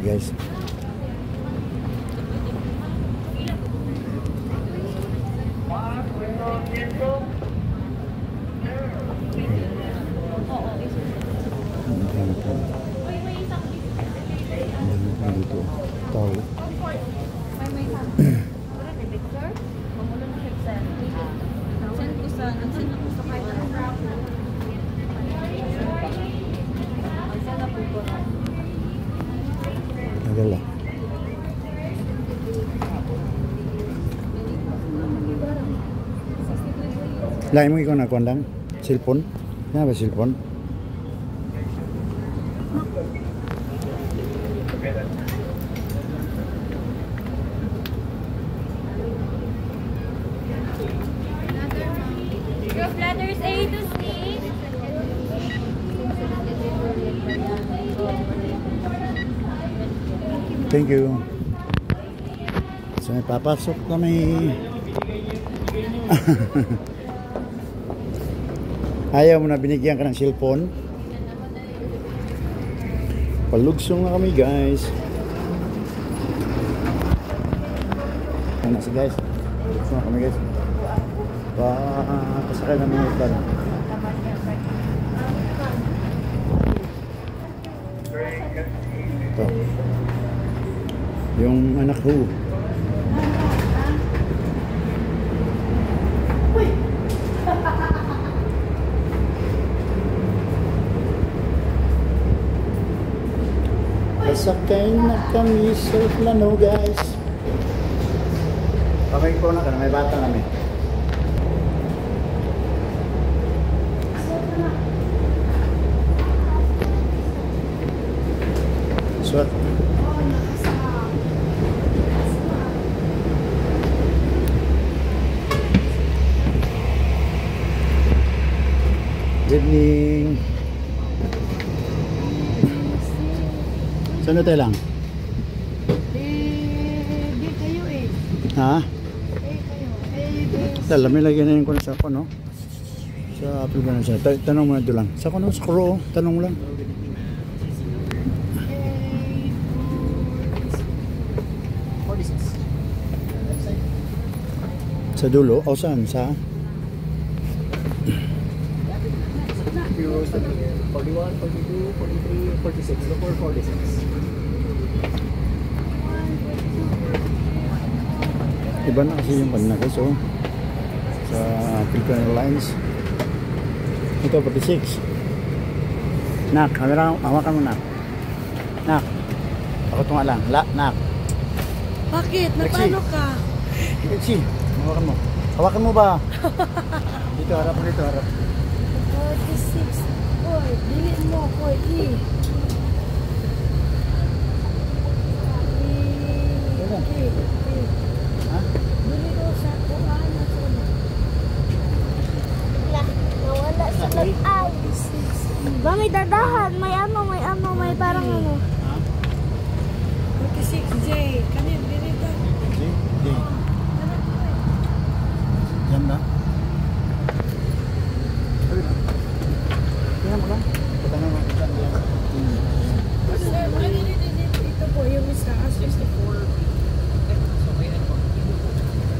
guys. Dito tao. Nagala. Lain mo ikaw na kondang cellphone. Ano ba cellphone? Your letters A to C. Thank you. So may papasok kami. Ayaw mo na binigyan ka ng cellphone. Palugsong na kami guys. Ano si guys? Palugsong na kami guys. Pasakay na mga ilan. Ito. Yung anak ko. Pasakay na kami sa plano guys. Okay po na ka na, may bata kami. Suot. Good evening. Saan tayo lang? Di kayo eh. Ha? Kayo. Dala, may lagyan na yung kuna sa ako, no? Sa apple ba na siya? Tanong mo na doon lang. Sa ako, no? Sa kuro, tanong mo lang. Sa dulo? O saan? Sa? 41, 42, 43, 46. Look for 46. Iba na kasi yung kanina guys, oh. Sa Philippine Airlines. Ito, 46. Nak, hawakan mo nak. Nak. Ako tunga lang. Nak. Bakit? Napano ka? Lexi, hawakan mo. Hawakan mo ba? Dito, harap mo dito, harap. 46. Oy, dili mo ko i. Ha? Dili daw sa kuan na to. Nawala sa lag-aw. Ba may dadahan, may parang ano. Ha? 46J. Kanin dili ta. J. Yan na. Tingnan mo lang. Patangan mo. Ito po yung isa. 64. So, may ano po?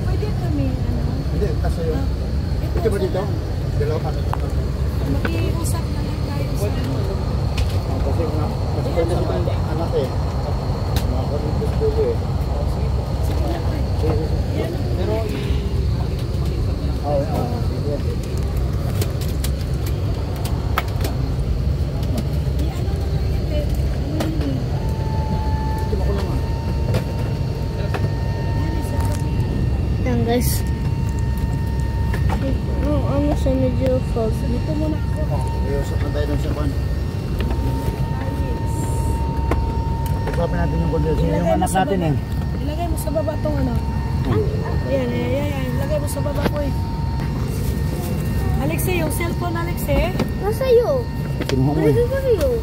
Pwede kami, ano? Hindi, kasi yun. Ito ba dito? Dalawa kami. Makiusap na lang tayo sa Kasi mas pwede naman anak eh. Mga kapitid dulo eh. Pero, mag-isap na lang. Oo. Sige. guys. Ano sa medyo false. Dito muna ako. Iusap na tayo dun sa kwan. Usapin natin yung kondensyon. Yung anak natin eh. Ilagay mo sa baba itong ano. Ayan. Ilagay mo sa baba ko eh. Alexei, yung cellphone Alexei. Nasa iyo. Kinuha mo eh. Nasa iyo.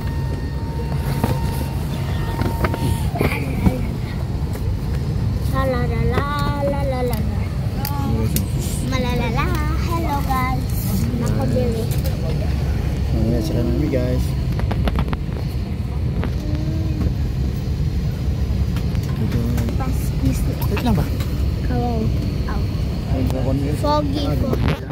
Malalala. Hello guys. Ako Billy. Mamaya sila namin guys. lang ba? Kawaw. Ay, Foggy po.